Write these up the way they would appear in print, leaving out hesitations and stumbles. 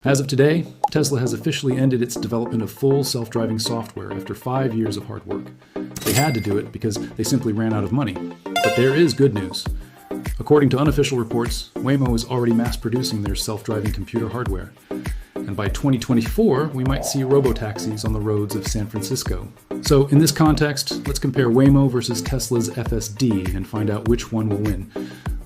As of today, Tesla has officially ended its development of full self-driving software after 5 years of hard work. They had to do it because they simply ran out of money. But there is good news. According to unofficial reports, WAYMO is already mass-producing their self-driving computer hardware. And by 2024, we might see robotaxis on the roads of San Francisco. So in this context, let's compare WAYMO versus Tesla's FSD and find out which one will win.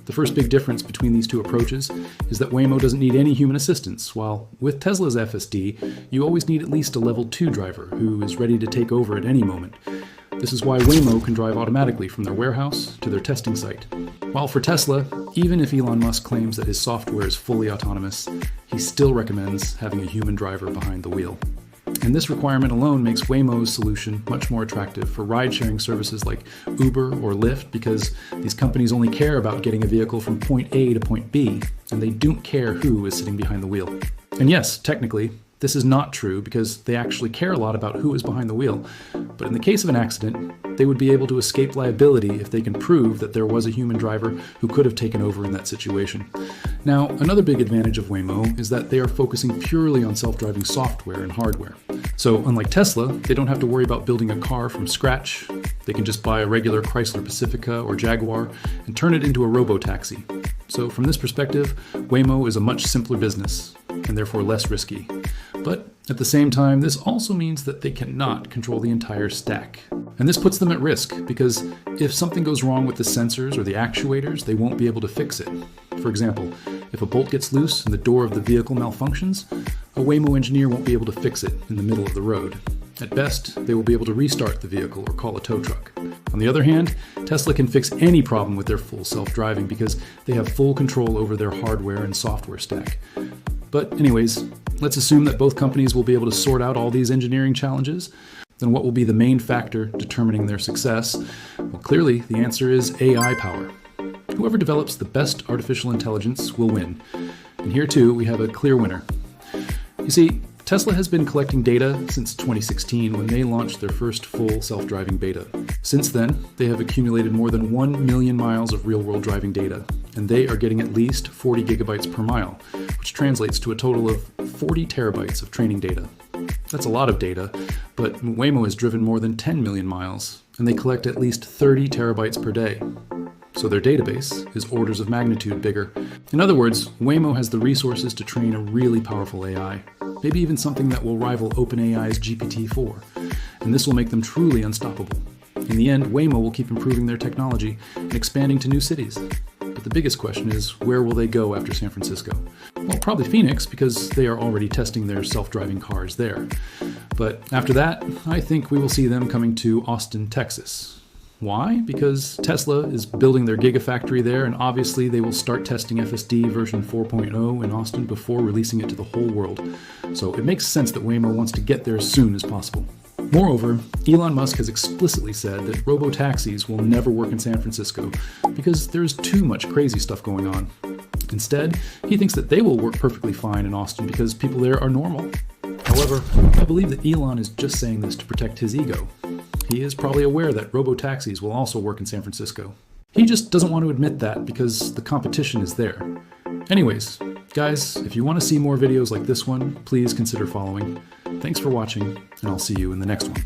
The first big difference between these two approaches is that WAYMO doesn't need any human assistance, while with Tesla's FSD, you always need at least a level 2 driver who is ready to take over at any moment. This is why WAYMO can drive automatically from their warehouse to their testing site. While for Tesla, even if Elon Musk claims that his software is fully autonomous, he still recommends having a human driver behind the wheel. And this requirement alone makes WAYMO's solution much more attractive for ride-sharing services like Uber or Lyft, because these companies only care about getting a vehicle from point A to point B, and they don't care who is sitting behind the wheel. And yes, technically, this is not true because they actually care a lot about who is behind the wheel. But in the case of an accident, they would be able to escape liability if they can prove that there was a human driver who could have taken over in that situation. Now, another big advantage of WAYMO is that they are focusing purely on self-driving software and hardware. So unlike Tesla, they don't have to worry about building a car from scratch. They can just buy a regular Chrysler Pacifica or Jaguar and turn it into a robo-taxi. So from this perspective, WAYMO is a much simpler business and therefore less risky. But at the same time, this also means that they cannot control the entire stack. And this puts them at risk because if something goes wrong with the sensors or the actuators, they won't be able to fix it. For example, if a bolt gets loose and the door of the vehicle malfunctions, a WAYMO engineer won't be able to fix it in the middle of the road. At best, they will be able to restart the vehicle or call a tow truck. On the other hand, Tesla can fix any problem with their full self-driving because they have full control over their hardware and software stack. But anyways, let's assume that both companies will be able to sort out all these engineering challenges. Then what will be the main factor determining their success? Well, clearly the answer is AI power. Whoever develops the best artificial intelligence will win. And here too, we have a clear winner. You see, Tesla has been collecting data since 2016 when they launched their first full self-driving beta. Since then, they have accumulated more than 1 million miles of real-world driving data, and they are getting at least 40 gigabytes per mile, which translates to a total of 40 terabytes of training data. That's a lot of data, but WAYMO has driven more than 10 million miles, and they collect at least 30 terabytes per day. So their database is orders of magnitude bigger. In other words, WAYMO has the resources to train a really powerful AI, maybe even something that will rival OpenAI's GPT-4, and this will make them truly unstoppable. In the end, WAYMO will keep improving their technology and expanding to new cities. But the biggest question is, where will they go after San Francisco? Well, probably Phoenix, because they are already testing their self-driving cars there. But after that, I think we will see them coming to Austin, Texas. Why? Because Tesla is building their Gigafactory there, and obviously they will start testing FSD version 4.0 in Austin before releasing it to the whole world. So it makes sense that WAYMO wants to get there as soon as possible. Moreover, Elon Musk has explicitly said that robo-taxis will never work in San Francisco because there's too much crazy stuff going on. Instead, he thinks that they will work perfectly fine in Austin because people there are normal. However, I believe that Elon is just saying this to protect his ego. He is probably aware that robo-taxis will also work in San Francisco. He just doesn't want to admit that because the competition is there. Anyways, guys, if you want to see more videos like this one, please consider following. Thanks for watching, and I'll see you in the next one.